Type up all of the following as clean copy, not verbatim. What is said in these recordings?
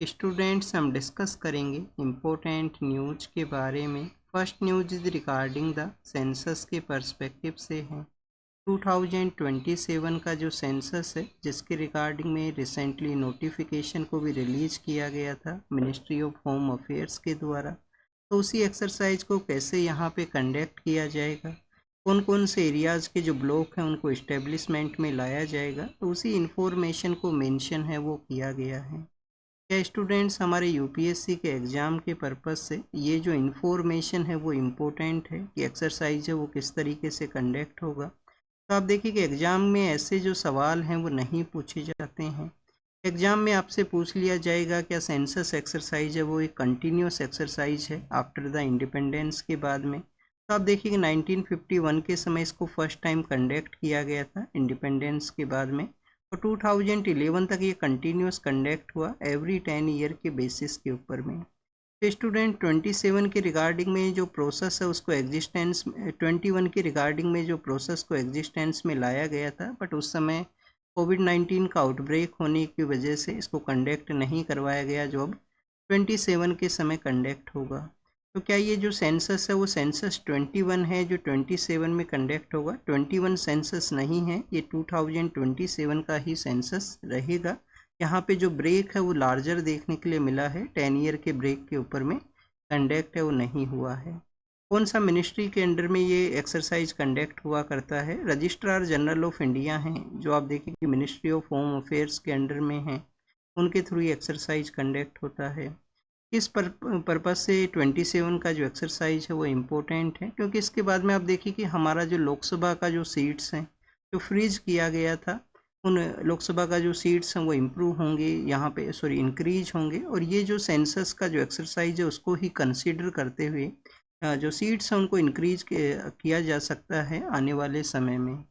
Students, हम discuss करेंगे important news के बारे में। First news is regarding the census के पर्सपेक्टिव से है। 2027 का जो सेंसस है, जिसके रिगार्डिंग में रिसेंटली नोटिफिकेशन को भी रिलीज किया गया था मिनिस्ट्री ऑफ होम अफेयर्स के द्वारा। तो उसी एक्सरसाइज को कैसे यहाँ पे कंडक्ट किया जाएगा, कौन कौन से एरियाज़ के जो ब्लॉक हैं उनको इस्टेब्लिशमेंट में लाया जाएगा, तो उसी इंफॉर्मेशन को मेंशन है वो किया गया है। क्या स्टूडेंट्स, हमारे यूपीएससी के एग्ज़ाम के पर्पस से ये जो इन्फॉर्मेशन है वो इम्पोर्टेंट है कि एक्सरसाइज है वो किस तरीके से कंडक्ट होगा। तो आप देखिए कि एग्ज़ाम में ऐसे जो सवाल हैं वो नहीं पूछे जाते हैं। एग्ज़ाम में आपसे पूछ लिया जाएगा क्या सेंसस एक्सरसाइज है वो एक कंटिन्यूस एक्सरसाइज है आफ्टर द इंडिपेंडेंस के बाद में। तो आप देखिए कि 1951 के समय इसको फर्स्ट टाइम कंडक्ट किया गया था इंडिपेंडेंस के बाद में, और 2011 तक ये कंटिन्यूस कंडक्ट हुआ एवरी 10 ईयर के बेसिस के ऊपर में। तो स्टूडेंट 27 के रिगार्डिंग में जो प्रोसेस है उसको एग्जिस्टेंस 21 के रिगार्डिंग में जो प्रोसेस को एग्जिस्टेंस में लाया गया था, बट उस समय कोविड-19 का आउटब्रेक होने की वजह से इसको कंडक्ट नहीं करवाया गया, जो अब 27 के समय कंडक्ट होगा। तो क्या ये जो सेंसस है वो सेंसस 21 है जो 27 में कंडक्ट होगा? 21 सेंसस नहीं है, ये 2027 का ही सेंसस रहेगा। यहाँ पे जो ब्रेक है वो लार्जर देखने के लिए मिला है, 10 ईयर के ब्रेक के ऊपर में कंडक्ट है वो नहीं हुआ है। कौन सा मिनिस्ट्री के अंडर में ये एक्सरसाइज कंडक्ट हुआ करता है? रजिस्ट्रार जनरल ऑफ इंडिया हैं, जो आप देखिए कि मिनिस्ट्री ऑफ होम अफेयर्स के अंडर में हैं, उनके थ्रू ये एक्सरसाइज कंडक्ट होता है। इस पर्पज़ से 27 का जो एक्सरसाइज है वो इम्पोर्टेंट है, क्योंकि इसके बाद में आप देखिए कि हमारा जो लोकसभा का जो सीट्स हैं जो फ्रीज किया गया था, उन लोकसभा का जो सीट्स हैं वो इम्प्रूव होंगे, यहाँ पे इंक्रीज होंगे, और ये जो सेंसस का जो एक्सरसाइज है उसको ही कंसीडर करते हुए जो सीट्स हैं उनको इंक्रीज किया जा सकता है आने वाले समय में।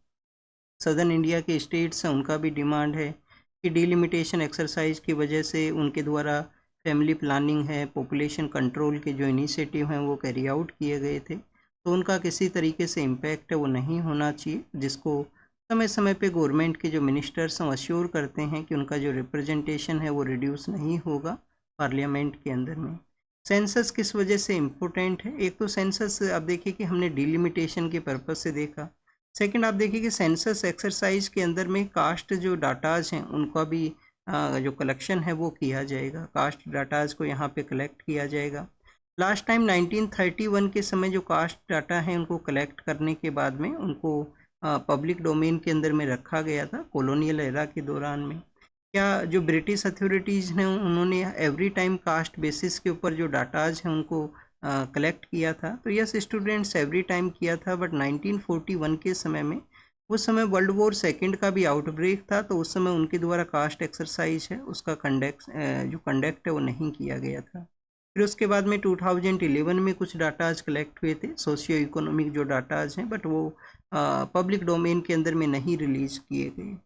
सदर्न इंडिया के स्टेट्स हैं उनका भी डिमांड है कि डिलिमिटेशन एक्सरसाइज की वजह से उनके द्वारा फैमिली प्लानिंग है, पॉपुलेशन कंट्रोल के जो इनिशिएटिव हैं वो कैरी आउट किए गए थे, तो उनका किसी तरीके से इम्पैक्ट है वो नहीं होना चाहिए, जिसको समय समय पे गवर्नमेंट के जो मिनिस्टर्स हैं अश्योर करते हैं कि उनका जो रिप्रेजेंटेशन है वो रिड्यूस नहीं होगा पार्लियामेंट के अंदर में। सेंसस किस वजह से इम्पोर्टेंट है? एक तो सेंसस आप देखिए कि हमने डिलिमिटेशन के पर्पज़ से देखा। सेकंड, आप देखिए कि सेंसस एक्सरसाइज के अंदर में कास्ट जो डाटाज हैं उनका भी जो कलेक्शन है वो किया जाएगा, कास्ट डाटाज को यहाँ पे कलेक्ट किया जाएगा। लास्ट टाइम 1931 के समय जो कास्ट डाटा है उनको कलेक्ट करने के बाद में उनको पब्लिक डोमेन के अंदर में रखा गया था कॉलोनियल एरा के दौरान में। क्या जो ब्रिटिश अथॉरिटीज़ हैं उन्होंने एवरी टाइम कास्ट बेसिस के ऊपर जो डाटाज हैं उनको कलेक्ट किया था? तो यस स्टूडेंट्स, एवरी टाइम किया था, बट 1941 के समय में, उस समय वर्ल्ड वॉर सेकंड का भी आउटब्रेक था, तो उस समय उनके द्वारा कास्ट एक्सरसाइज है उसका जो कंडक्ट है वो नहीं किया गया था। फिर उसके बाद में 2011 में कुछ डाटाज कलेक्ट हुए थे, सोशियो इकोनॉमिक जो डाटाज हैं, बट वो पब्लिक डोमेन के अंदर में नहीं रिलीज किए गए।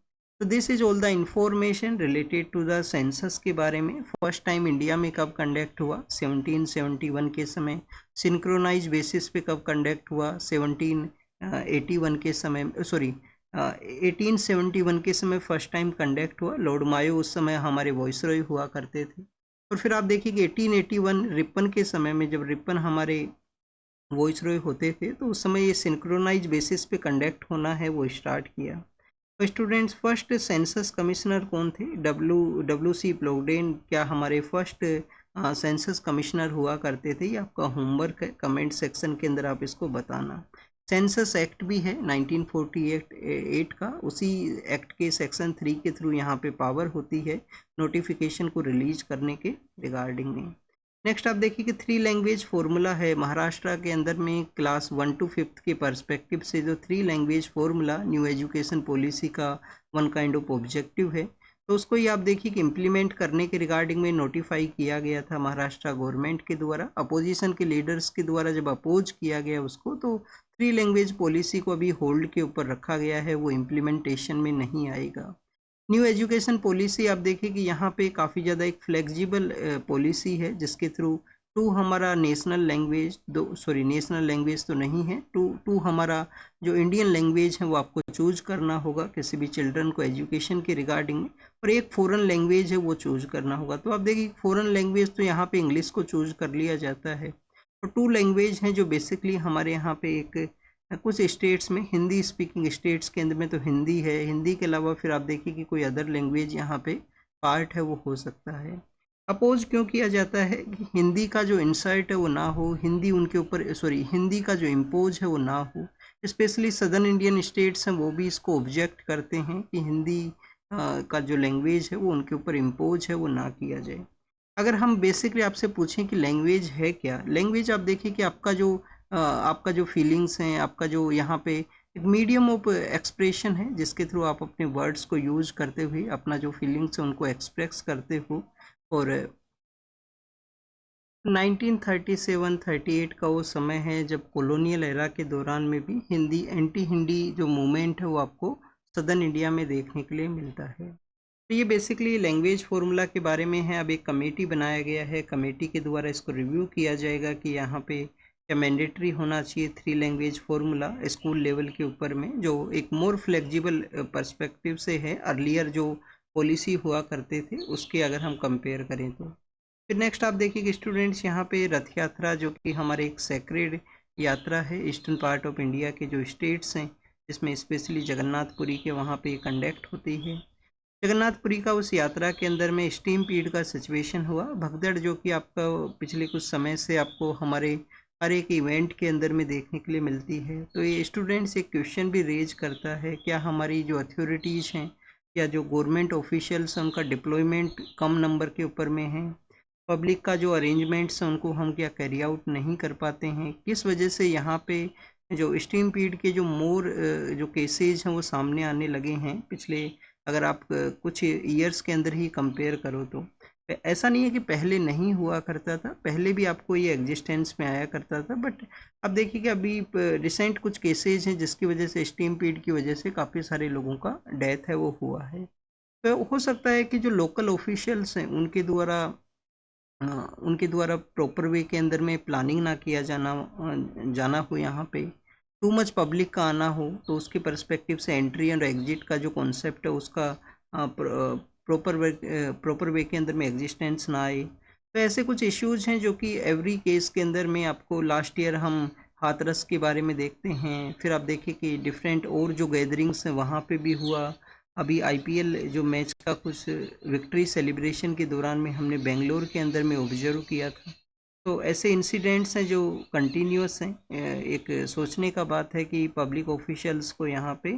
तो this is all the information related to the census के बारे में। फर्स्ट टाइम इंडिया में कब कंडक्ट हुआ? 1771 के समय। सिंक्रोनाइज बेसिस पे कब कंडक्ट हुआ? 1871 के समय, 1871 के समय फर्स्ट टाइम कंडक्ट हुआ। लॉर्ड मायो उस समय हमारे वॉइसरॉय हुआ करते थे। और फिर आप देखिए कि 1881 रिपन के समय में, जब रिपन हमारे वॉइसरॉय होते थे, तो उस समय ये सिंक्रोनाइज बेसिस पे कंडक्ट होना है वो स्टार्ट किया। तो स्टूडेंट्स, फर्स्ट सेंसस कमिश्नर कौन थे? डब्ल्यू सी प्लोगडेन क्या हमारे फर्स्ट सेंसस कमिश्नर हुआ करते थे? ये आपका होमवर्क है, कमेंट सेक्शन के अंदर आप इसको बताना। सेंसस एक्ट भी है 1948 का, उसी एक्ट के सेक्शन 3 के थ्रू यहाँ पे पावर होती है नोटिफिकेशन को रिलीज करने के रिगार्डिंग में। नेक्स्ट आप देखिए कि 3 लैंग्वेज फॉर्मूला है महाराष्ट्र के अंदर में क्लास 1 to 5 के पर्सपेक्टिव से। जो 3 language formula new education policy का वन काइंड ऑफ ऑब्जेक्टिव है, तो उसको ही आप देखिए कि इम्प्लीमेंट करने के रिगार्डिंग में नोटिफाई किया गया था महाराष्ट्र गवर्नमेंट के द्वारा। अपोजिशन के लीडर्स के द्वारा जब अपोज किया गया उसको, तो 3 लैंग्वेज पॉलिसी को अभी होल्ड के ऊपर रखा गया है, वो इम्प्लीमेंटेशन में नहीं आएगा। न्यू एजुकेशन पॉलिसी आप देखिए कि यहाँ पे काफ़ी ज़्यादा एक फ्लेक्सिबल पॉलिसी है, जिसके थ्रू टू हमारा नेशनल लैंग्वेज नेशनल लैंग्वेज तो नहीं है, टू हमारा जो इंडियन लैंग्वेज है वो आपको चूज करना होगा किसी भी चिल्ड्रन को एजुकेशन के रिगार्डिंग में। और एक फ़ॉरेन लैंग्वेज है वो चूज करना होगा। तो आप देखिए फ़ॉरेन लैंग्वेज तो यहाँ पे इंग्लिश को चूज कर लिया जाता है। और टू लैंग्वेज हैं जो बेसिकली हमारे यहाँ पे एक कुछ स्टेट्स में, हिंदी स्पीकिंग स्टेट्स के अंदर में तो हिंदी है, हिंदी के अलावा फिर आप देखिए कि कोई अदर लैंग्वेज यहाँ पे पार्ट है वो हो सकता है। अपोज क्यों किया जाता है कि हिंदी का जो इंसर्ट है वो ना हो, हिंदी उनके ऊपर हिंदी का जो इम्पोज है वो ना हो। स्पेशली सदर्न इंडियन स्टेट्स हैं वो भी इसको ऑब्जेक्ट करते हैं कि हिंदी का जो लैंग्वेज है वो उनके ऊपर इम्पोज है वो ना किया जाए। अगर हम बेसिकली आपसे पूछें कि लैंग्वेज है क्या, लैंग्वेज आप देखिए कि आपका जो फीलिंग्स हैं, आपका जो यहाँ पे एक मीडियम ऑफ एक्सप्रेशन है जिसके थ्रू आप अपने वर्ड्स को यूज करते हुए अपना जो फीलिंग्स है उनको एक्सप्रेस करते हो। और 1937-38 का वो समय है जब कॉलोनियल एरा के दौरान में भी हिंदी एंटी हिंदी जो मूवमेंट है वो आपको सदर्न इंडिया में देखने के लिए मिलता है। तो ये बेसिकली लैंग्वेज फार्मूला के बारे में है। अब एक कमेटी बनाया गया है, कमेटी के द्वारा इसको रिव्यू किया जाएगा कि यहाँ पे क्या मैंडेटरी होना चाहिए 3 लैंग्वेज फार्मूला स्कूल लेवल के ऊपर में, जो एक मोर फ्लेक्सिबल पर्सपेक्टिव से है। अर्लियर जो पॉलिसी हुआ करते थे उसके अगर हम कंपेयर करें तो। फिर नेक्स्ट आप देखिए कि स्टूडेंट्स यहाँ पे रथ यात्रा, जो कि हमारे एक सेक्रेड यात्रा है ईस्टर्न पार्ट ऑफ इंडिया के जो स्टेट्स हैं, जिसमें स्पेशली जगन्नाथपुरी के वहाँ पे कंडक्ट होती है। जगन्नाथपुरी का उस यात्रा के अंदर में स्टीम पीड का सिचुएशन हुआ। भगदड़ जो कि आपका पिछले कुछ समय से आपको हमारे हर एक इवेंट के अंदर में देखने के लिए मिलती है। तो ये स्टूडेंट्स एक क्वेश्चन भी रेज करता है, क्या हमारी जो अथॉरिटीज़ हैं या जो गवर्नमेंट ऑफिशियल्स हैं उनका डिप्लॉयमेंट कम नंबर के ऊपर में है, पब्लिक का जो अरेंजमेंट्स हैं उनको हम क्या कैरी आउट नहीं कर पाते हैं, किस वजह से यहाँ पे जो स्टीम पीड के जो जो केसेज हैं वो सामने आने लगे हैं पिछले, अगर आप कुछ ईयर्स के अंदर ही कंपेयर करो तो। ऐसा नहीं है कि पहले नहीं हुआ करता था, पहले भी आपको ये एग्जिस्टेंस में आया करता था, बट अब देखिए कि अभी रिसेंट कुछ केसेज हैं जिसकी वजह से स्टीम पीड की वजह से काफ़ी सारे लोगों का डेथ है वो हुआ है। तो हो सकता है कि जो लोकल ऑफिशियल्स हैं उनके द्वारा प्रॉपर वे के अंदर में प्लानिंग ना किया जाना हो, यहाँ पे टू मच पब्लिक का आना हो, तो उसके पर्सपेक्टिव से एंट्री एंड एग्जिट का जो कॉन्सेप्ट है उसका प्रॉपर वे के अंदर में एग्जिस्टेंस ना आए। तो ऐसे कुछ इश्यूज हैं जो कि एवरी केस के अंदर में आपको लास्ट ईयर हम हाथरस के बारे में देखते हैं, फिर आप देखिए कि डिफरेंट और जो गैदरिंग्स हैं वहाँ पे भी हुआ। अभी आईपीएल जो मैच का कुछ विक्ट्री सेलिब्रेशन के दौरान में हमने बेंगलोर के अंदर में ऑब्जर्व किया था। तो ऐसे इंसिडेंट्स हैं जो कंटिन्यूस हैं। एक सोचने का बात है कि पब्लिक ऑफिशियल्स को यहाँ पे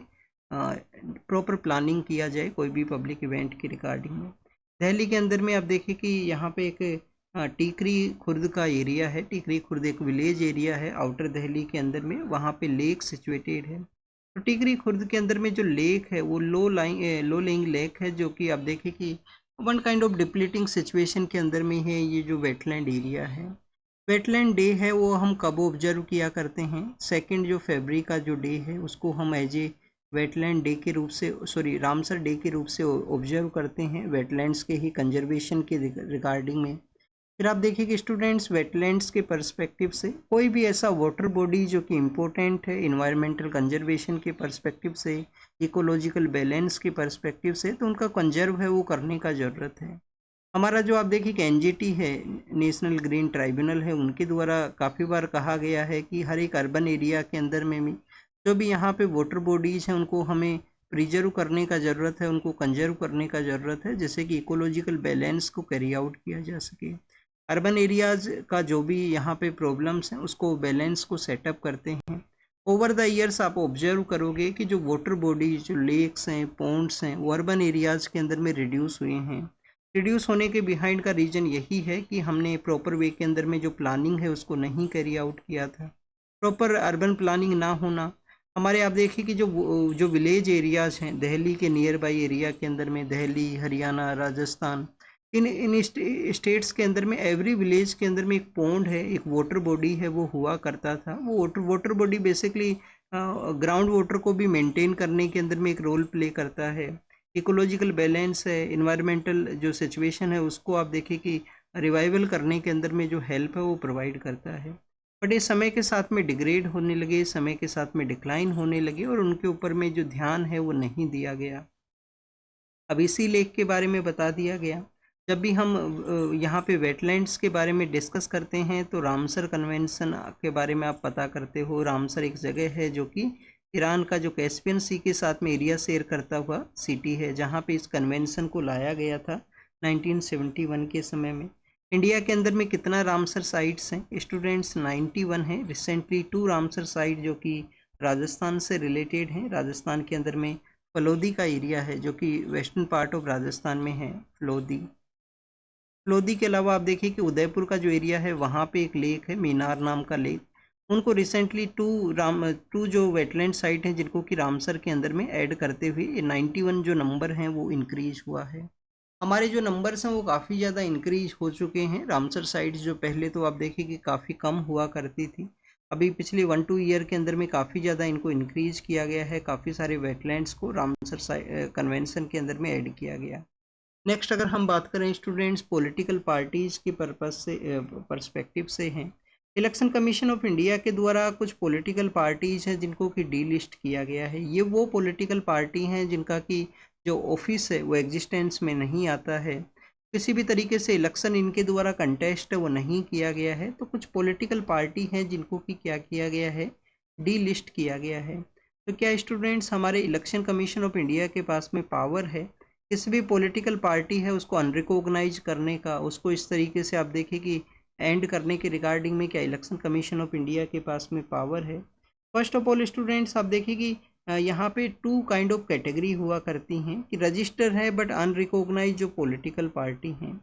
प्रॉपर प्लानिंग किया जाए कोई भी पब्लिक इवेंट की रिगार्डिंग में। दिल्ली के अंदर में आप देखिए कि यहाँ पे एक टीकरी खुर्द का एरिया है। टीकरी खुर्द एक विलेज एरिया है आउटर दिल्ली के अंदर में, वहाँ पे लेक सिचुएटेड है। तो टिकरी खुर्द के अंदर में जो लेक है वो लो लेइंग लेक है, जो कि आप देखें कि one kind of depleting situation के अंदर में है। ये जो वेटलैंड एरिया है, वेटलैंड डे है वो हम कब ऑब्जर्व किया करते हैं, 2 जो फरवरी का जो डे है उसको हम एज ए वेटलैंड डे के रूप से, रामसर डे के रूप से ऑब्जर्व करते हैं वेटलैंड्स के ही कंजर्वेशन के रिगार्डिंग में। फिर आप देखिए कि स्टूडेंट्स वेटलैंड्स के पर्सपेक्टिव से कोई भी ऐसा वाटर बॉडी जो कि इम्पोर्टेंट है इन्वायरमेंटल कंजर्वेशन के पर्सपेक्टिव से, इकोलॉजिकल बैलेंस के पर्सपेक्टिव से, तो उनका कंजर्व है वो करने का ज़रूरत है। हमारा जो आप देखिए कि एनजीटी है, नेशनल ग्रीन ट्राइब्यूनल है, उनके द्वारा काफ़ी बार कहा गया है कि हर एक अर्बन एरिया के अंदर में भी जो भी यहाँ पे वाटर बॉडीज़ हैं उनको हमें प्रिजर्व करने का ज़रूरत है, उनको कंजर्व करने का ज़रूरत है, जैसे कि इकोलॉजिकल बैलेंस को कैरी आउट किया जा सके। अर्बन एरियाज़ का जो भी यहाँ पे प्रॉब्लम्स हैं उसको बैलेंस को सेटअप करते हैं। ओवर द ईयर्स आप ऑब्जर्व करोगे कि जो वाटर बॉडीज, जो लेक्स हैं, पॉन्ड्स हैं, वो अर्बन एरियाज़ के अंदर में रिड्यूस हुए हैं। रिड्यूस होने के बिहाइंड का रीज़न यही है कि हमने प्रॉपर वे के अंदर में जो प्लानिंग है उसको नहीं कैरी आउट किया था। प्रॉपर अर्बन प्लानिंग ना होना, हमारे आप देखिए कि जो विलेज एरियाज़ हैं दिल्ली के नियर बाई एरिया के अंदर में, दिल्ली, हरियाणा, राजस्थान, इन स्टेट्स के अंदर में एवरी विलेज के अंदर में एक पॉन्ड है, एक वाटर बॉडी है वो हुआ करता था। वो water body basically ground water को भी मेंटेन करने के अंदर में एक रोल प्ले करता है। इकोलॉजिकल बैलेंस है, इन्वायरमेंटल जो सिचुएशन है उसको आप देखिए कि रिवाइवल करने के अंदर में जो हेल्प है वो प्रोवाइड करता है। बट ये समय के साथ में डिग्रेड होने लगे, समय के साथ में डिक्लाइन होने लगे और उनके ऊपर में जो ध्यान है वो नहीं दिया गया। अब इसी लेक के बारे में बता दिया गया। जब भी हम यहाँ पे वेटलैंड्स के बारे में डिस्कस करते हैं तो रामसर कन्वेंशन के बारे में आप पता करते हो। रामसर एक जगह है जो कि ईरान का जो कैस्पियन सी के साथ में एरिया शेयर करता हुआ सिटी है, जहाँ पे इस कन्वेंशन को लाया गया था 1971 के समय में। इंडिया के अंदर में कितना रामसर साइट्स हैं स्टूडेंट्स? 91 है। रिसेंटली 2 रामसर साइट जो कि राजस्थान से रिलेटेड हैं। राजस्थान के अंदर में फलोदी का एरिया है जो कि वेस्टर्न पार्ट ऑफ राजस्थान में है, फलोदी। लोधी के अलावा आप देखिए कि उदयपुर का जो एरिया है वहाँ पे एक लेक है, मीनार नाम का लेक। उनको रिसेंटली टू जो वेटलैंड साइट हैं जिनको कि रामसर के अंदर में ऐड करते हुए 91 जो नंबर हैं वो इंक्रीज हुआ है। हमारे जो नंबर्स हैं वो काफ़ी ज़्यादा इंक्रीज हो चुके हैं। रामसर साइट्स जो पहले तो आप देखिए कि काफ़ी कम हुआ करती थी, अभी पिछले 1-2 ईयर के अंदर में काफ़ी ज़्यादा इनको इंक्रीज किया गया है। काफ़ी सारे वेटलैंड्स को रामसर कन्वेंशन के अंदर में ऐड किया गया। नेक्स्ट अगर हम बात करें स्टूडेंट्स पॉलिटिकल पार्टीज़ की पर्पस से पर्सपेक्टिव से हैं। इलेक्शन कमीशन ऑफ इंडिया के द्वारा कुछ पॉलिटिकल पार्टीज़ हैं जिनको कि डी लिस्ट किया गया है। ये वो पॉलिटिकल पार्टी हैं जिनका कि जो ऑफिस है वो एग्जिस्टेंस में नहीं आता है, किसी भी तरीके से इलेक्शन इनके द्वारा कंटेस्ट वो नहीं किया गया है। तो कुछ पॉलिटिकल पार्टी हैं जिनको कि क्या किया गया है, डी लिस्ट किया गया है। तो क्या स्टूडेंट्स हमारे इलेक्शन कमीशन ऑफ इंडिया के पास में पावर है किसी भी पॉलिटिकल पार्टी है उसको अनरिकॉग्नाइज करने का, उसको इस तरीके से आप देखिए कि एंड करने के रिगार्डिंग में क्या इलेक्शन कमीशन ऑफ इंडिया के पास में पावर है? फर्स्ट ऑफ ऑल स्टूडेंट्स आप देखिए कि यहाँ पे 2 काइंड ऑफ कैटेगरी हुआ करती हैं कि रजिस्टर है बट अनरिकॉग्नाइज जो पॉलिटिकल पार्टी हैं।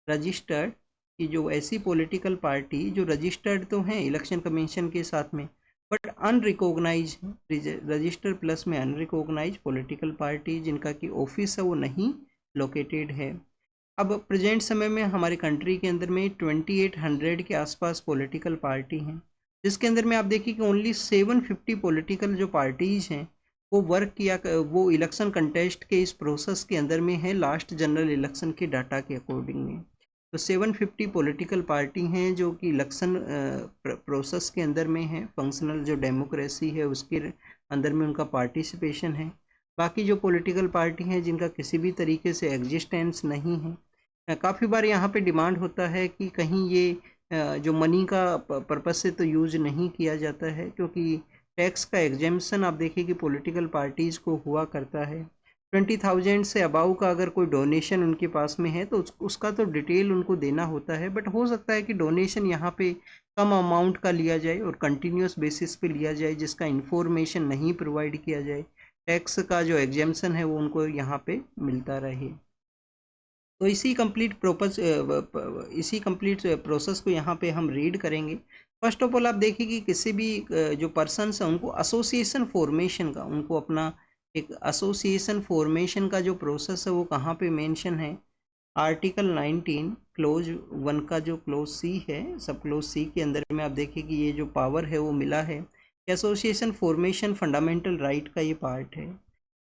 रजिस्टर्ड की जो ऐसी पॉलिटिकल पार्टी जो रजिस्टर्ड तो हैं इलेक्शन कमीशन के साथ में बट अनरिकॉग्नाइज, रजिस्टर प्लस में अनरिकॉग्नाइज पॉलिटिकल पार्टी जिनका कि ऑफिस है वो नहीं लोकेटेड है। अब प्रेजेंट समय में हमारे कंट्री के अंदर में 2800 के आसपास पॉलिटिकल पार्टी हैं, जिसके अंदर में आप देखिए कि ओनली 750 पॉलिटिकल जो पार्टीज हैं वो वर्क किया, वो इलेक्शन कंटेस्ट के इस प्रोसेस के अंदर में है लास्ट जनरल इलेक्शन के डाटा के अकॉर्डिंग में। तो 750 पॉलिटिकल पार्टी हैं जो कि इलेक्शन प्रोसेस के अंदर में है, फंक्शनल जो डेमोक्रेसी है उसके अंदर में उनका पार्टिसिपेशन है। बाकी जो पॉलिटिकल पार्टी हैं जिनका किसी भी तरीके से एग्जिस्टेंस नहीं है। काफ़ी बार यहाँ पे डिमांड होता है कि कहीं ये जो मनी का पर्पस से तो यूज नहीं किया जाता है, क्योंकि टैक्स का एग्जेम्पशन आप देखिए कि पॉलिटिकल पार्टीज़ को हुआ करता है। 20,000 से अबाउ का अगर कोई डोनेशन उनके पास में है तो उसका तो डिटेल उनको देना होता है, बट हो सकता है कि डोनेशन यहाँ पे कम अमाउंट का लिया जाए और कंटिन्यूस बेसिस पे लिया जाए जिसका इंफॉर्मेशन नहीं प्रोवाइड किया जाए, टैक्स का जो एग्जेम्पशन है वो उनको यहाँ पे मिलता रहे। तो इसी कंप्लीट प्रोसेस को यहाँ पे हम रीड करेंगे। फर्स्ट ऑफ ऑल आप देखिए कि किसी भी जो पर्सनस हैं उनको एसोसिएशन फॉर्मेशन का, उनको अपना एक एसोसिएशन फॉर्मेशन का जो प्रोसेस है वो कहाँ पे मेंशन है? आर्टिकल 19 क्लोज 1 का जो क्लोज सी है, सब क्लोज सी के अंदर में आप देखिए कि ये जो पावर है वो मिला है। एसोसिएशन फॉर्मेशन फंडामेंटल राइट का ये पार्ट है।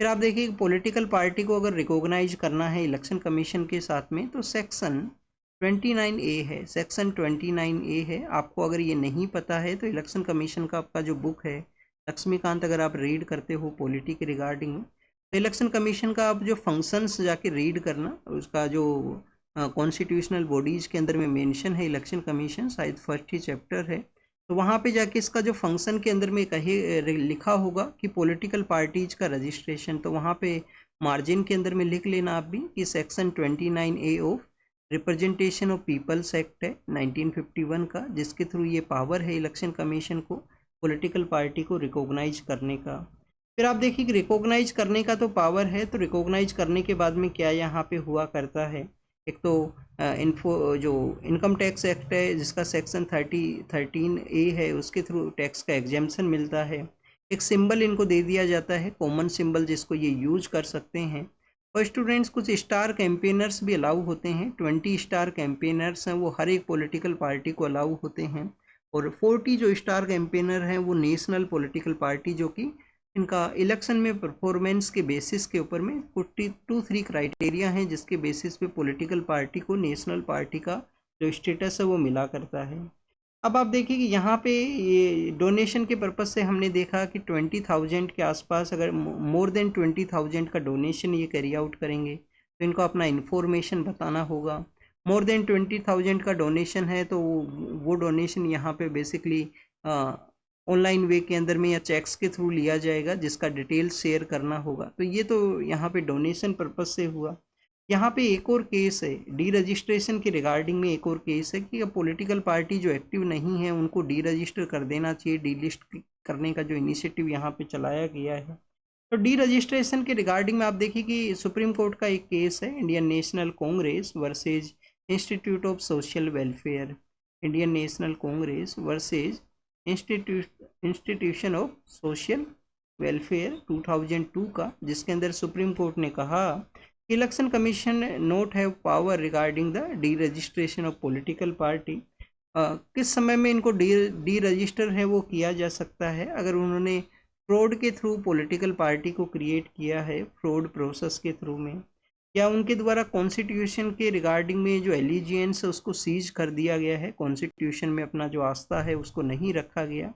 फिर आप देखिए पॉलिटिकल पार्टी को अगर रिकॉग्नाइज करना है इलेक्शन कमीशन के साथ में तो सेक्शन 29A है, सेक्शन 29A है। आपको अगर ये नहीं पता है तो इलेक्शन कमीशन का आपका जो बुक है लक्ष्मीकांत, अगर आप रीड करते हो पॉलिटी के रिगार्डिंग में तो इलेक्शन कमीशन का आप जो फंक्शंस जाके रीड करना, उसका जो कॉन्स्टिट्यूशनल बॉडीज़ के अंदर में मेंशन है इलेक्शन कमीशन, शायद फर्स्ट ही चैप्टर है। तो वहाँ पे जाके इसका जो फंक्शन के अंदर में कहे लिखा होगा कि पॉलिटिकल पार्टीज का रजिस्ट्रेशन, तो वहाँ पे मार्जिन के अंदर में लिख लेना आप भी कि section 29A of representation of peoples act है 1951 का, जिसके थ्रू ये पावर है इलेक्शन कमीशन को पॉलिटिकल पार्टी को रिकॉग्नाइज करने का। फिर आप देखिए कि रिकॉग्नाइज करने का तो पावर है, तो रिकॉग्नाइज करने के बाद में क्या यहाँ पे हुआ करता है? एक तो जो इनकम टैक्स एक्ट है जिसका सेक्शन 13A है, उसके थ्रू टैक्स का एग्जेम्पशन मिलता है। एक सिंबल इनको दे दिया जाता है, कॉमन सिंबल, जिसको ये यूज कर सकते हैं। और स्टूडेंट्स कुछ स्टार कैंपेनर्स भी अलाउ होते हैं, 20 स्टार कैंपेनर्स हैं वो हर एक पॉलिटिकल पार्टी को अलाउ होते हैं। और 40 जो स्टार कैंपेनर हैं वो नेशनल पॉलिटिकल पार्टी जो कि इनका इलेक्शन में परफॉर्मेंस के बेसिस के ऊपर में 42-3 क्राइटेरिया हैं जिसके बेसिस पे पॉलिटिकल पार्टी को नेशनल पार्टी का जो स्टेटस है वो मिला करता है। अब आप देखिए कि यहाँ पे ये डोनेशन के पर्पज़ से हमने देखा कि 20,000 के आसपास, अगर मोर देन 20,000 का डोनेशन ये कैरी आउट करेंगे तो इनको अपना इन्फॉर्मेशन बताना होगा। मोर देन 20,000 का डोनेशन है तो वो डोनेशन यहाँ पे बेसिकली ऑनलाइन वे के अंदर में या चेक्स के थ्रू लिया जाएगा, जिसका डिटेल्स शेयर करना होगा। तो ये तो यहाँ पे डोनेशन पर्पज से हुआ। यहाँ पे एक और केस है डी रजिस्ट्रेशन के रिगार्डिंग में, एक और केस है कि अब पॉलिटिकल पार्टी जो एक्टिव नहीं है उनको डी रजिस्टर कर देना चाहिए, डी लिस्ट करने का जो इनिशिएटिव यहाँ पे चलाया गया है। तो डी रजिस्ट्रेशन के रिगार्डिंग में आप देखिए कि सुप्रीम कोर्ट का एक केस है, Indian national Congress versus institute of social welfare, Indian national Congress versus institution of social welfare 2002 का, जिसके अंदर सुप्रीम कोर्ट ने कहा कि election commission not have power regarding the D registration of political party. किस समय में इनको डी रजिस्टर है वो किया जा सकता है, अगर उन्होंने फ्रॉड के थ्रू पॉलिटिकल पार्टी को क्रिएट किया है, फ्रॉड प्रोसेस के थ्रू में, या उनके द्वारा कॉन्स्टिट्यूशन के रिगार्डिंग में जो एलिजियंस है उसको सीज कर दिया गया है, कॉन्स्टिट्यूशन में अपना जो आस्था है उसको नहीं रखा गया,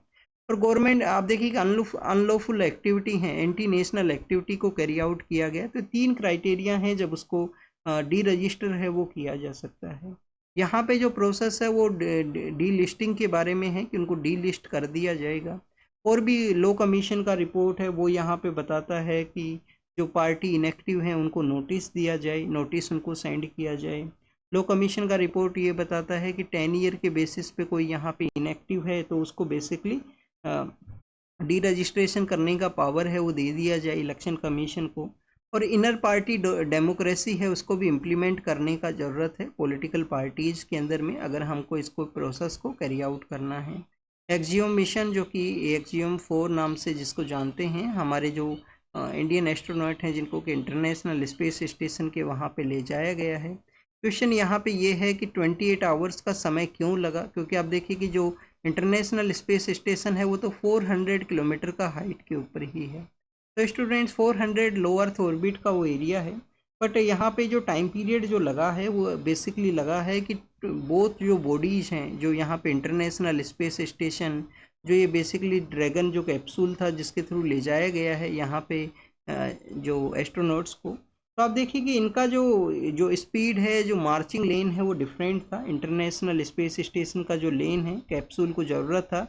और गवर्नमेंट आप देखिए कि अनलॉफुल एक्टिविटी है, एंटी नेशनल एक्टिविटी को कैरी आउट किया गया। तो 3 क्राइटेरिया हैं जब उसको डी रजिस्टर है वो किया जा सकता है। यहाँ पे जो प्रोसेस है वो डी लिस्टिंग के बारे में है कि उनको डी लिस्ट कर दिया जाएगा। और भी लॉ कमीशन का रिपोर्ट है वो यहाँ पे बताता है कि जो पार्टी इनएक्टिव हैं उनको नोटिस दिया जाए, नोटिस उनको सेंड किया जाए। लॉ कमीशन का रिपोर्ट ये बताता है कि 10 ईयर के बेसिस पे कोई यहाँ पे इनएक्टिव है तो उसको बेसिकली डी रजिस्ट्रेशन करने का पावर है वो दे दिया जाए इलेक्शन कमीशन को। और इनर पार्टी डेमोक्रेसी है उसको भी इम्प्लीमेंट करने का ज़रूरत है पॉलिटिकल पार्टीज़ के अंदर में, अगर हमको इसको प्रोसेस को कैरी आउट करना है। एक्जियोम मिशन जो कि एक्जियोम 4 नाम से जिसको जानते हैं, हमारे जो इंडियन एस्ट्रोनॉट हैं जिनको कि इंटरनेशनल स्पेस स्टेशन के वहाँ पे ले जाया गया है। क्वेश्चन यहाँ पे ये है कि 28 आवर्स का समय क्यों लगा, क्योंकि आप देखिए कि जो इंटरनेशनल स्पेस स्टेशन है वो तो 400 किलोमीटर का हाइट के ऊपर ही है। तो स्टूडेंट्स 400 लो अर्थ ऑर्बिट का वो एरिया है, बट यहाँ पे जो टाइम पीरियड जो लगा है वो बेसिकली लगा है कि बोथ जो बॉडीज़ हैं, जो यहाँ पे इंटरनेशनल स्पेस स्टेशन, जो ये बेसिकली ड्रैगन जो कैप्सूल था जिसके थ्रू ले जाया गया है यहाँ पे जो एस्ट्रोनॉट्स को, तो आप देखिए कि इनका जो जो स्पीड है, जो मार्चिंग लेन है वो डिफरेंट था। इंटरनेशनल स्पेस स्टेशन का जो लेन है, कैप्सूल को ज़रूरत था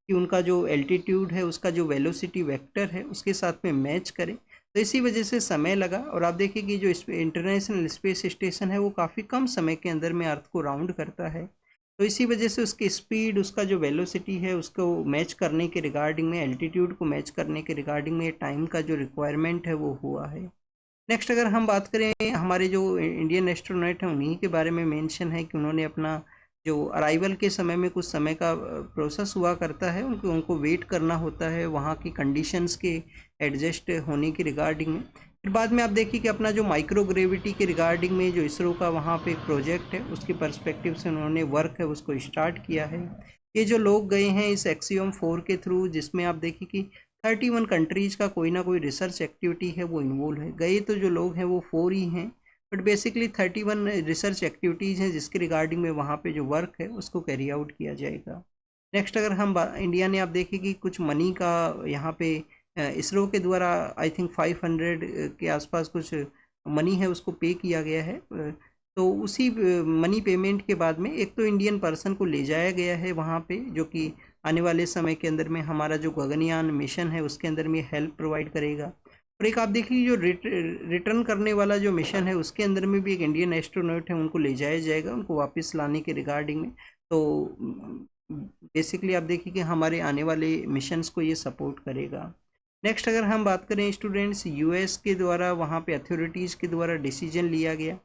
कि उनका जो एल्टीट्यूड है उसका जो वेलोसिटी वेक्टर है उसके साथ में मैच करे, तो इसी वजह से समय लगा। और आप देखिए कि जो इंटरनेशनल स्पेस स्टेशन है वो काफ़ी कम समय के अंदर में अर्थ को राउंड करता है, तो इसी वजह से उसकी स्पीड, उसका जो वेलोसिटी है उसको मैच करने के रिगार्डिंग में, एल्टीट्यूड को मैच करने के रिगार्डिंग में टाइम का जो रिक्वायरमेंट है वो हुआ है। नेक्स्ट अगर हम बात करें हमारे जो इंडियन एस्ट्रोनॉट हैं उन्हीं के बारे में मेंशन है कि उन्होंने अपना जो अराइवल के समय में कुछ समय का प्रोसेस हुआ करता है, उनको वेट करना होता है वहाँ की कंडीशंस के एडजस्ट होने की रिगार्डिंग में। फिर बाद में आप देखिए कि अपना जो माइक्रोग्रेविटी के रिगार्डिंग में जो इसरो का वहाँ पे एक प्रोजेक्ट है उसके पर्सपेक्टिव से उन्होंने वर्क है उसको स्टार्ट किया है। ये जो लोग गए हैं इस एक्सियोम 4 के थ्रू, जिसमें आप देखिए कि 31 कंट्रीज़ का कोई ना कोई रिसर्च एक्टिविटी है वो इन्वॉल्व है। गए तो जो लोग हैं वो 4 ही हैं, बट बेसिकली 31 रिसर्च एक्टिविटीज़ हैं जिसके रिगार्डिंग में वहाँ पे जो वर्क है उसको कैरी आउट किया जाएगा। नेक्स्ट अगर हम इंडिया ने आप देखिए कि कुछ मनी का यहाँ पे इसरो के द्वारा आई थिंक 500 के आसपास कुछ मनी है उसको पे किया गया है। तो उसी मनी पेमेंट के बाद में एक तो इंडियन पर्सन को ले जाया गया है वहाँ पे, जो कि आने वाले समय के अंदर में हमारा जो गगनयान मिशन है उसके अंदर में हेल्प प्रोवाइड करेगा। और एक आप देखिए जो रिटर्न करने वाला जो मिशन है उसके अंदर में भी एक इंडियन एस्ट्रोनॉट है उनको ले जाया जाएगा, उनको वापस लाने के रिगार्डिंग में। तो बेसिकली आप देखिए कि हमारे आने वाले मिशंस को ये सपोर्ट करेगा। नेक्स्ट अगर हम बात करें स्टूडेंट्स, यूएस के द्वारा वहाँ पे अथॉरिटीज़ के द्वारा डिसीजन लिया गया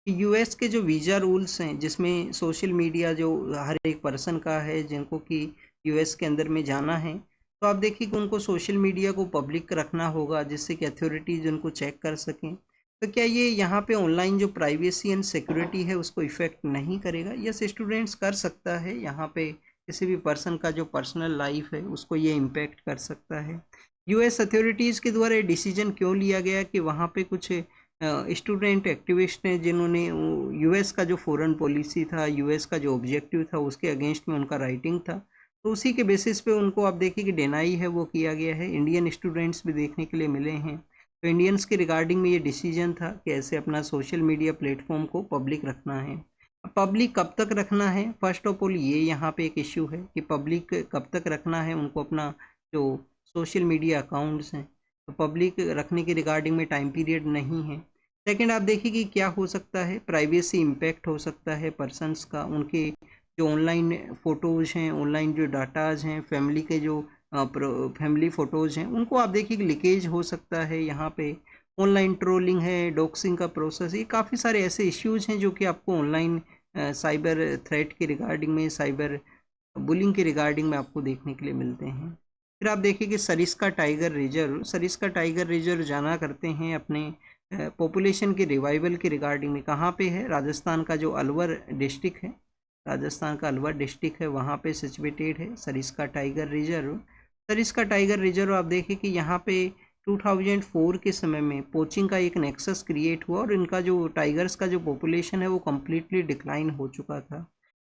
कि यूएस के जो वीज़ा रूल्स हैं जिसमें सोशल मीडिया जो हर एक पर्सन का है जिनको कि यूएस के अंदर में जाना है, तो आप देखिए कि उनको सोशल मीडिया को पब्लिक रखना होगा जिससे कि अथॉरिटीज़ उनको चेक कर सकें। तो क्या ये यहाँ पे ऑनलाइन जो प्राइवेसी एंड सिक्योरिटी है उसको इफ़ेक्ट नहीं करेगा? यस स्टूडेंट्स, कर सकता है। यहाँ पे किसी भी पर्सन का जो पर्सनल लाइफ है उसको ये इम्पेक्ट कर सकता है। यूएस अथॉरिटीज़ के द्वारा डिसीजन क्यों लिया गया कि वहाँ पे कुछ स्टूडेंट एक्टिविस्ट हैं जिन्होंने यूएस का जो फॉरेन पॉलिसी था, यूएस का जो ऑब्जेक्टिव था उसके अगेंस्ट में उनका राइटिंग था, तो उसी के बेसिस पे उनको आप देखिए कि डिनाई है वो किया गया है। इंडियन स्टूडेंट्स भी देखने के लिए मिले हैं। तो इंडियंस के रिगार्डिंग में ये डिसीजन था कि ऐसे अपना सोशल मीडिया प्लेटफॉर्म को पब्लिक रखना है। पब्लिक कब तक रखना है, फर्स्ट ऑफ ऑल ये यहाँ पे एक इश्यू है कि पब्लिक कब तक रखना है उनको, अपना जो सोशल मीडिया अकाउंट्स हैं तो पब्लिक रखने के रिगार्डिंग में टाइम पीरियड नहीं है। सेकंड, आप देखिए कि क्या हो सकता है, प्राइवेसी इम्पैक्ट हो सकता है पर्सनस का, उनके जो ऑनलाइन फ़ोटोज़ हैं, ऑनलाइन जो डाटाज़ हैं, फैमिली के जो फैमिली फ़ोटोज़ हैं, उनको आप देखिए कि लीकेज हो सकता है। यहाँ पे ऑनलाइन ट्रोलिंग है, डॉक्सिंग का प्रोसेस, ये काफ़ी सारे ऐसे इश्यूज़ हैं जो कि आपको ऑनलाइन साइबर थ्रेट के रिगार्डिंग में, साइबर बुलिंग के रिगार्डिंग में आपको देखने के लिए मिलते हैं। फिर आप देखिए कि Sariska tiger reserve, Sariska tiger reserve जाना करते हैं अपने पॉपुलेशन के रिवाइवल के रिगार्डिंग में। कहाँ पे है, राजस्थान का जो अलवर डिस्ट्रिक्ट है, राजस्थान का अलवर डिस्ट्रिक्ट है, वहाँ पे सिचुएटेड है Sariska tiger reserve. Sariska tiger reserve आप देखिए कि यहाँ पे 2004 के समय में पोचिंग का एक नेक्सस क्रिएट हुआ और इनका जो टाइगर्स का जो पॉपुलेशन है वो कम्प्लीटली डिक्लाइन हो चुका था।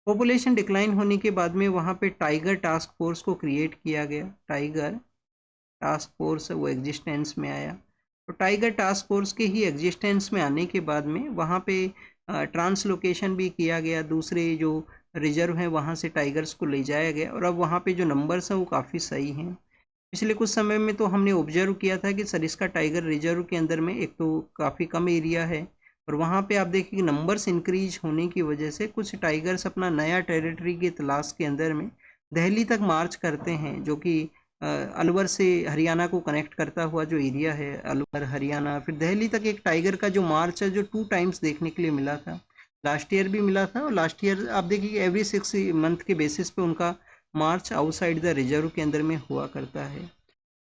पॉपुलेशन डिक्लाइन होने के बाद में वहाँ पे टाइगर टास्क फोर्स को क्रिएट किया गया, टाइगर टास्क फोर्स वो एग्जिस्टेंस में आया। तो टाइगर टास्क फोर्स के ही एग्जिस्टेंस में आने के बाद में वहाँ पे ट्रांसलोकेशन भी किया गया, दूसरे जो रिजर्व हैं वहाँ से टाइगर्स को ले जाया गया और अब वहाँ पे जो नंबर्स हैं वो काफ़ी सही हैं। पिछले कुछ समय में तो हमने ऑब्जर्व किया था कि सरिस्का टाइगर रिजर्व के अंदर में एक तो काफ़ी कम एरिया है और वहाँ पे आप देखिए कि नंबर्स इंक्रीज होने की वजह से कुछ टाइगर्स अपना नया टेरिटरी की तलाश के अंदर में दिल्ली तक मार्च करते हैं, जो कि अलवर से हरियाणा को कनेक्ट करता हुआ जो एरिया है, अलवर हरियाणा, फिर दिल्ली तक एक टाइगर का जो मार्च है जो 2 टाइम्स देखने के लिए मिला था। लास्ट ईयर भी मिला था और लास्ट ईयर आप देखिए एवरी 6 मंथ के बेसिस पे उनका मार्च आउटसाइड द रिजर्व के अंदर में हुआ करता है।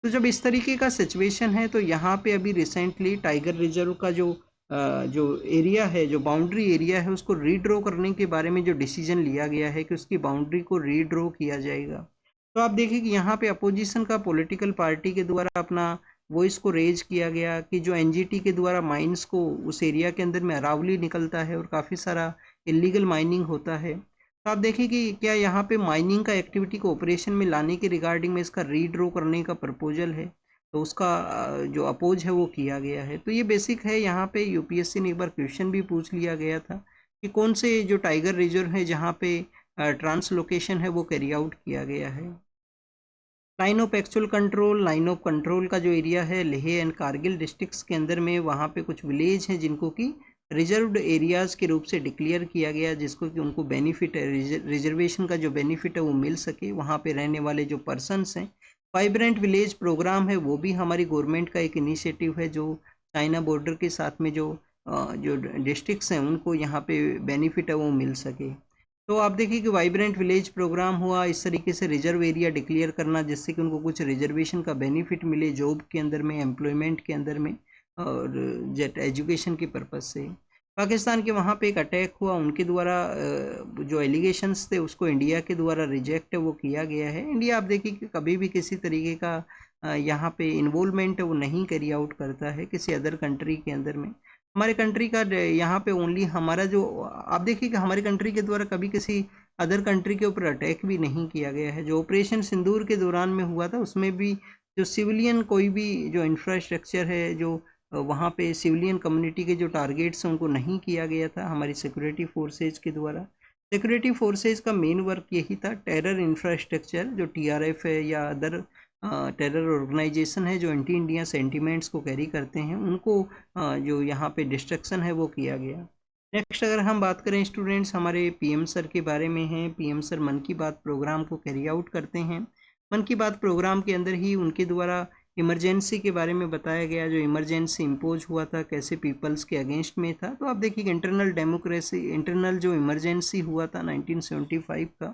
तो जब इस तरीके का सिचुएशन है तो यहाँ पे अभी रिसेंटली टाइगर रिजर्व का जो एरिया है, जो बाउंड्री एरिया है, उसको रीड्रॉ करने के बारे में जो डिसीजन लिया गया है कि उसकी बाउंड्री को रीड्रॉ किया जाएगा। तो आप देखिए कि यहाँ पे अपोजिशन का पॉलिटिकल पार्टी के द्वारा अपना वॉइस को रेज किया गया कि जो एनजीटी के द्वारा माइंस को उस एरिया के अंदर में अरावली निकलता है और काफ़ी सारा इलीगल माइनिंग होता है। तो आप देखिए कि क्या यहाँ पे माइनिंग का एक्टिविटी को ऑपरेशन में लाने के रिगार्डिंग में इसका रीड्रॉ करने का प्रपोजल है, तो उसका जो अपोज है वो किया गया है। तो ये बेसिक है। यहाँ पे यूपीएससी ने एक बार क्वेश्चन भी पूछ लिया गया था कि कौन से जो टाइगर रिजर्व है जहाँ पे ट्रांसलोकेशन है वो कैरी आउट किया गया है। Line of actual control, line of control का जो एरिया है लेह एंड कारगिल डिस्ट्रिक्ट्स के अंदर में, वहाँ पे कुछ विलेज हैं जिनको कि रिजर्व्ड एरियाज़ के रूप से डिक्लेयर किया गया, जिसको कि उनको बेनिफिट है, रिजर्वेशन का जो बेनिफिट है वो मिल सके वहाँ पे रहने वाले जो पर्सनस हैं। वाइब्रेंट विलेज प्रोग्राम है वो भी हमारी गवर्नमेंट का एक इनिशिएटिव है जो चाइना बॉर्डर के साथ में जो डिस्ट्रिक्ट्स हैं उनको यहाँ पे बेनिफिट है वो मिल सके। तो आप देखिए कि वाइब्रेंट विलेज प्रोग्राम हुआ, इस तरीके से रिजर्व एरिया डिक्लेयर करना जिससे कि उनको कुछ रिजर्वेशन का बेनिफिट मिले जॉब के अंदर में, एम्प्लॉयमेंट के अंदर में और जेट एजुकेशन के पर्पज़ से। पाकिस्तान के वहाँ पे एक अटैक हुआ, उनके द्वारा जो एलिगेशंस थे उसको इंडिया के द्वारा रिजेक्ट है वो किया गया है। इंडिया आप देखिए कि कभी भी किसी तरीके का यहाँ पे इन्वॉल्वमेंट है वो नहीं कैरी आउट करता है किसी अदर कंट्री के अंदर में। हमारे कंट्री का यहाँ पे ओनली हमारा जो, आप देखिए कि हमारी कंट्री के द्वारा कभी किसी अदर कंट्री के ऊपर अटैक भी नहीं किया गया है। जो ऑपरेशन सिंदूर के दौरान में हुआ था उसमें भी जो सिविलियन कोई भी जो इंफ्रास्ट्रक्चर है, जो वहाँ पे सिविलियन कम्युनिटी के जो टारगेट्स हैं उनको नहीं किया गया था हमारी सिक्योरिटी फोर्सेज के द्वारा। सिक्योरिटी फोर्सेज का मेन वर्क यही था, टेरर इंफ्रास्ट्रक्चर जो टीआरएफ है या अदर टेरर ऑर्गेनाइजेशन है जो एंटी इंडिया सेंटिमेंट्स को कैरी करते हैं उनको जो यहाँ पे डिस्ट्रक्शन है वो किया गया। नेक्स्ट अगर हम बात करें स्टूडेंट्स, हमारे पीएम सर के बारे में हैं। पीएम सर मन की बात प्रोग्राम को कैरी आउट करते हैं। मन की बात प्रोग्राम के अंदर ही उनके द्वारा इमरजेंसी के बारे में बताया गया, जो इमरजेंसी इम्पोज हुआ था कैसे पीपल्स के अगेंस्ट में था। तो आप देखिए इंटरनल डेमोक्रेसी, इंटरनल जो इमरजेंसी हुआ था 1975 का,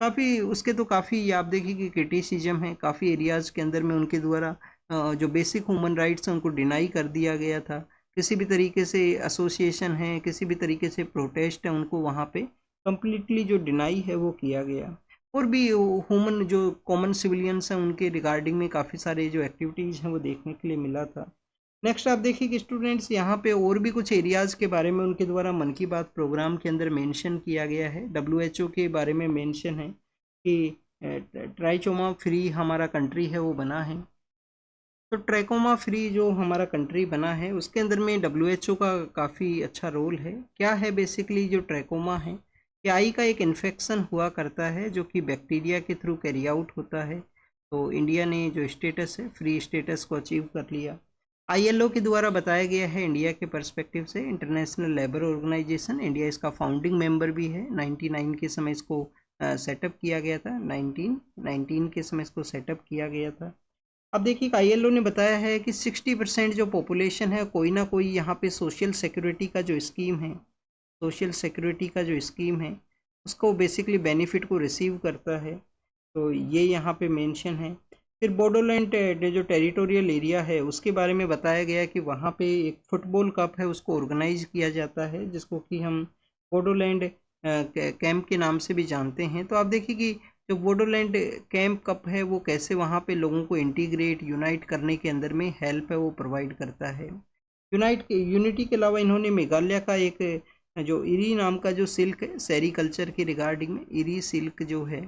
काफ़ी उसके तो काफ़ी आप देखिए कि क्रिटिसिज्म है, काफ़ी एरियाज़ के अंदर में उनके द्वारा जो बेसिक ह्यूमन राइट्स हैं उनको डिनाई कर दिया गया था। किसी भी तरीके से एसोसिएशन है, किसी भी तरीके से प्रोटेस्ट है, उनको वहाँ पे कम्प्लीटली जो डिनाई है वो किया गया। और भी ह्यूमन जो कॉमन सिविलियंस हैं उनके रिगार्डिंग में काफ़ी सारे जो एक्टिविटीज़ हैं वो देखने के लिए मिला था। नेक्स्ट आप देखिए कि स्टूडेंट्स यहाँ पे और भी कुछ एरियाज़ के बारे में उनके द्वारा मन की बात प्रोग्राम के अंदर मेंशन किया गया है। WHO के बारे में मेंशन है कि ट्राइचोमा फ्री हमारा कंट्री है वो बना है। तो ट्रैकोमा फ्री जो हमारा कंट्री बना है उसके अंदर में WHO का काफ़ी अच्छा रोल है। क्या है बेसिकली जो ट्रैकोमा है, ये आई का एक इन्फेक्शन हुआ करता है जो कि बैक्टीरिया के थ्रू कैरी आउट होता है। तो इंडिया ने जो स्टेटस है फ्री स्टेटस को अचीव कर लिया। ILO के द्वारा बताया गया है इंडिया के पर्सपेक्टिव से, इंटरनेशनल लेबर ऑर्गेनाइजेशन, इंडिया इसका फाउंडिंग मेंबर भी है। 99 के समय इसको सेटअप किया गया था, 1919 के समय इसको सेटअप किया गया था। अब देखिए ILO ने बताया है कि 60% जो पॉपुलेशन है कोई ना कोई यहाँ पे सोशल सिक्योरिटी का जो स्कीम है, सोशल सिक्योरिटी का जो स्कीम है उसको बेसिकली बेनिफिट को रिसीव करता है। तो ये यहाँ पे मेंशन है। फिर बोडोलैंड जो टेरिटोरियल एरिया है उसके बारे में बताया गया कि वहाँ पे एक फुटबॉल कप है उसको ऑर्गेनाइज किया जाता है जिसको कि हम बोडोलैंड कैंप के नाम से भी जानते हैं। तो आप देखिए कि जो बोडोलैंड कैंप कप है वो कैसे वहाँ पे लोगों को इंटीग्रेट यूनाइट करने के अंदर में हेल्प है वो प्रोवाइड करता है। यूनिटी के अलावा इन्होंने मेघालय का एक जो इरी नाम का जो सिल्क है सेरीकल्चर के रिगार्डिंग में, इरी सिल्क जो है,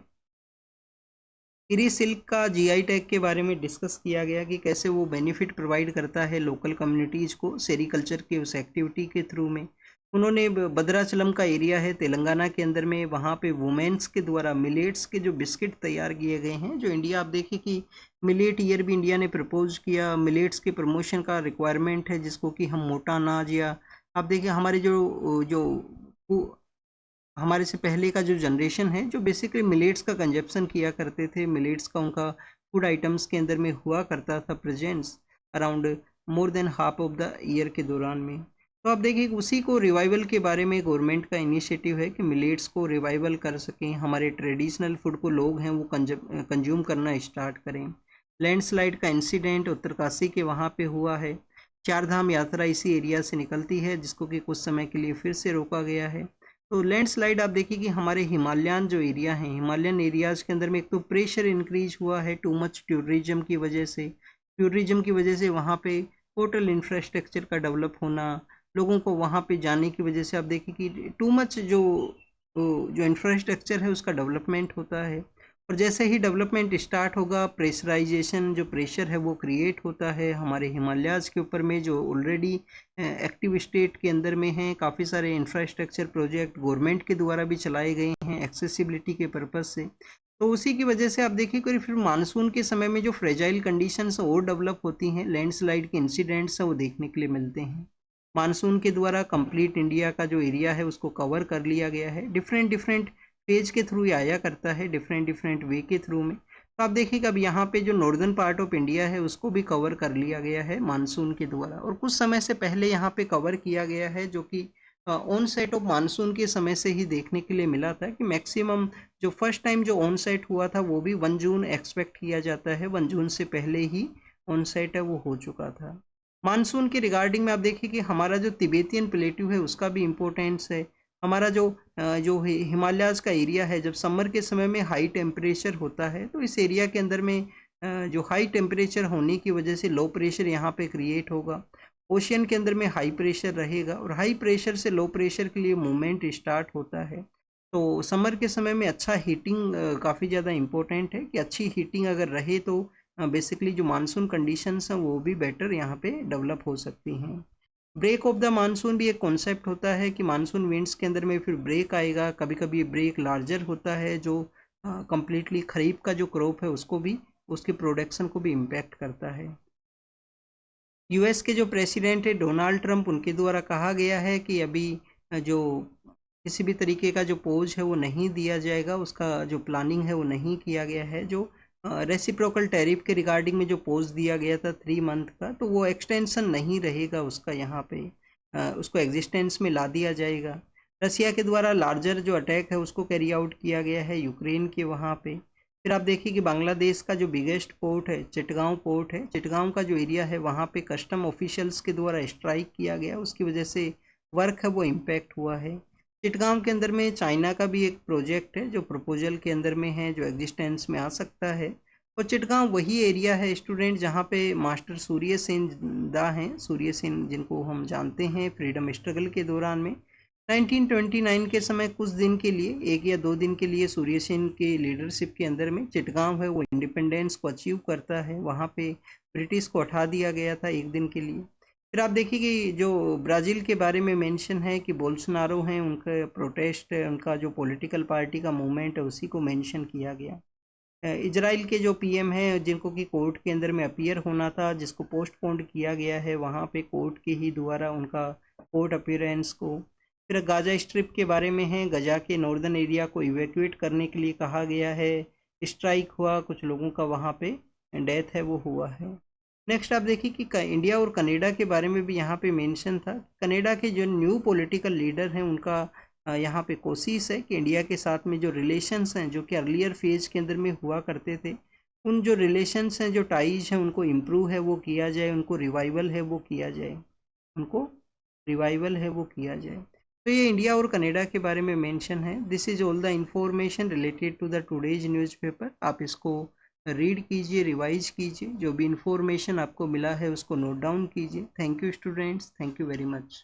इरी सिल्क का GI टैग के बारे में डिस्कस किया गया कि कैसे वो बेनिफिट प्रोवाइड करता है लोकल कम्युनिटीज़ को सेरीकल्चर के उस एक्टिविटी के थ्रू में। उन्होंने भद्राचलम का एरिया है तेलंगाना के अंदर में, वहाँ पे वुमेन्स के द्वारा मिलेट्स के जो बिस्किट तैयार किए गए हैं, जो इंडिया, आप देखिए कि मिलेट ईयर भी इंडिया ने प्रपोज किया, मिलेट्स के प्रमोशन का रिक्वायरमेंट है जिसको कि हम मोटा अनाज, या आप देखिए हमारे जो जो हमारे से पहले का जो जनरेशन है जो बेसिकली मिलेट्स का कंजप्शन किया करते थे, मिलेट्स का उनका फूड आइटम्स के अंदर में हुआ करता था presence around more than half of the year के दौरान में। तो आप देखिए उसी को रिवाइवल के बारे में गवर्नमेंट का इनिशिएटिव है कि मिलेट्स को रिवाइवल कर सकें, हमारे ट्रेडिशनल फूड को लोग हैं वो कंज्यूम करना स्टार्ट करें। लैंडस्लाइड का इंसिडेंट उत्तरकाशी के वहाँ पे हुआ है। चार धाम यात्रा इसी एरिया से निकलती है जिसको कि कुछ समय के लिए फिर से रोका गया है। तो लैंडस्लाइड आप देखिए कि हमारे हिमालयन जो एरिया हैं, हिमालयन एरियाज़ के अंदर में एक तो प्रेशर इंक्रीज हुआ है टू मच टूरिज्म की वजह से, टूरिज्म की वजह से वहाँ पे होटल इंफ्रास्ट्रक्चर का डेवलप होना, लोगों को वहाँ पे जाने की वजह से आप देखिए कि टू मच जो इंफ्रास्ट्रक्चर है उसका डेवलपमेंट होता है। और जैसे ही डेवलपमेंट स्टार्ट होगा प्रेशराइजेशन, जो प्रेशर है वो क्रिएट होता है हमारे हिमालयाज़ के ऊपर में जो ऑलरेडी एक्टिव स्टेट के अंदर में हैं। काफ़ी सारे इंफ्रास्ट्रक्चर प्रोजेक्ट गवर्नमेंट के द्वारा भी चलाए गए हैं एक्सेसिबिलिटी के पर्पज़ से। तो उसी की वजह से आप देखिए कि फिर मानसून के समय में जो फ्रेजाइल कंडीशंस और डेवलप होती हैं, लैंडस्लाइड के इंसिडेंट्स हैं वो देखने के लिए मिलते हैं। मानसून के द्वारा कंप्लीट इंडिया का जो एरिया है उसको कवर कर लिया गया है, डिफरेंट डिफरेंट पेज के थ्रू ये आया करता है, डिफरेंट डिफरेंट वे के थ्रू में। तो आप देखिएगा अब यहाँ पे जो नॉर्दर्न पार्ट ऑफ इंडिया है उसको भी कवर कर लिया गया है मानसून के द्वारा, और कुछ समय से पहले यहाँ पे कवर किया गया है जो कि ऑन सेट ऑफ मानसून के समय से ही देखने के लिए मिला था कि मैक्सिमम जो फर्स्ट टाइम जो ऑन सेट हुआ था वो भी 1 जून एक्सपेक्ट किया जाता है, 1 जून से पहले ही ऑन सेट है वो हो चुका था। मानसून के रिगार्डिंग में आप देखिए कि हमारा जो तिबेतियन प्लेट्यू है उसका भी इम्पोर्टेंस है। हमारा जो हिमालयाज का एरिया है, जब समर के समय में हाई टेम्परेचर होता है तो इस एरिया के अंदर में जो हाई टेम्परेचर होने की वजह से लो प्रेशर यहाँ पे क्रिएट होगा, ओशियन के अंदर में हाई प्रेशर रहेगा और हाई प्रेशर से लो प्रेशर के लिए मूवमेंट स्टार्ट होता है। तो समर के समय में अच्छा हीटिंग काफ़ी ज़्यादा इम्पोर्टेंट है कि अच्छी हीटिंग अगर रहे तो बेसिकली जो मानसून कंडीशंस हैं वो भी बेटर यहाँ पे डेवलप हो सकती हैं। ब्रेक ऑफ द मानसून भी एक कॉन्सेप्ट होता है कि मानसून विंड्स के अंदर में फिर ब्रेक आएगा, कभी कभी ब्रेक लार्जर होता है जो कम्प्लीटली खरीफ का जो क्रॉप है उसको भी, उसके प्रोडक्शन को भी इम्पैक्ट करता है। US के जो प्रेसिडेंट है डोनाल्ड ट्रंप, उनके द्वारा कहा गया है कि अभी जो किसी भी तरीके का जो पोज है वो नहीं दिया जाएगा, उसका जो प्लानिंग है वो नहीं किया गया है। जो रेसिप्रोकल टैरिफ के रिगार्डिंग में जो पोज दिया गया था 3 मंथ का, तो वो एक्सटेंशन नहीं रहेगा उसका, यहाँ पे उसको एग्जिस्टेंस में ला दिया जाएगा। रसिया के द्वारा लार्जर जो अटैक है उसको कैरी आउट किया गया है यूक्रेन के वहाँ पे। फिर आप देखिए कि बांग्लादेश का जो बिगेस्ट पोर्ट है चिटगांव पोर्ट है, चिटगांव का जो एरिया है वहाँ पे कस्टम ऑफिशियल्स के द्वारा स्ट्राइक किया गया, उसकी वजह से वर्क है वो इम्पैक्ट हुआ है। चिटगांव के अंदर में चाइना का भी एक प्रोजेक्ट है जो प्रपोजल के अंदर में है, जो एग्जिस्टेंस में आ सकता है। और चिटगांव वही एरिया है स्टूडेंट जहाँ पे मास्टर सूर्य सेन दा हैं, सूर्य सेन जिनको हम जानते हैं फ्रीडम स्ट्रगल के दौरान में 1929 के समय कुछ दिन के लिए, 1 या 2 दिन के लिए सूर्य सेन के लीडरशिप के अंदर में चिटगांव है वो इंडिपेंडेंस को अचीव करता है। वहाँ पे ब्रिटिश को हटा दिया गया था 1 दिन के लिए। फिर आप देखिए कि जो ब्राज़ील के बारे में मेंशन है कि बोल्सोनारो हैं, उनका प्रोटेस्ट, उनका जो पॉलिटिकल पार्टी का मूवमेंट है उसी को मेंशन किया गया। इजराइल के जो पीएम हैं जिनको कि कोर्ट के अंदर में अपीयर होना था, जिसको पोस्टपोन्ड किया गया है, वहाँ पे कोर्ट के ही द्वारा उनका कोर्ट अपीयरेंस को। फिर गाजा स्ट्रिप के बारे में है, गजा के नॉर्दर्न एरिया को इवैक्यूएट करने के लिए कहा गया है। स्ट्राइक हुआ, कुछ लोगों का वहाँ पे डेथ है वो हुआ है। नेक्स्ट आप देखिए कि इंडिया और कनाडा के बारे में भी यहाँ पे मेंशन था। कनाडा के जो न्यू पॉलिटिकल लीडर हैं उनका यहाँ पे कोशिश है कि इंडिया के साथ में जो रिलेशंस हैं जो कि अर्लियर फेज के अंदर में हुआ करते थे, उन जो रिलेशंस हैं, जो टाइज हैं, उनको इम्प्रूव है वो किया जाए, उनको रिवाइवल है वो किया जाए, उनको रिवाइवल है वो किया जाए। तो ये इंडिया और कनाडा के बारे में मेंशन है। This is all the information related to the today's newspaper. आप इसको रीड कीजिए, रिवाइज कीजिए, जो भी इंफॉर्मेशन आपको मिला है उसको नोट डाउन कीजिए। Thank you students, thank you very much.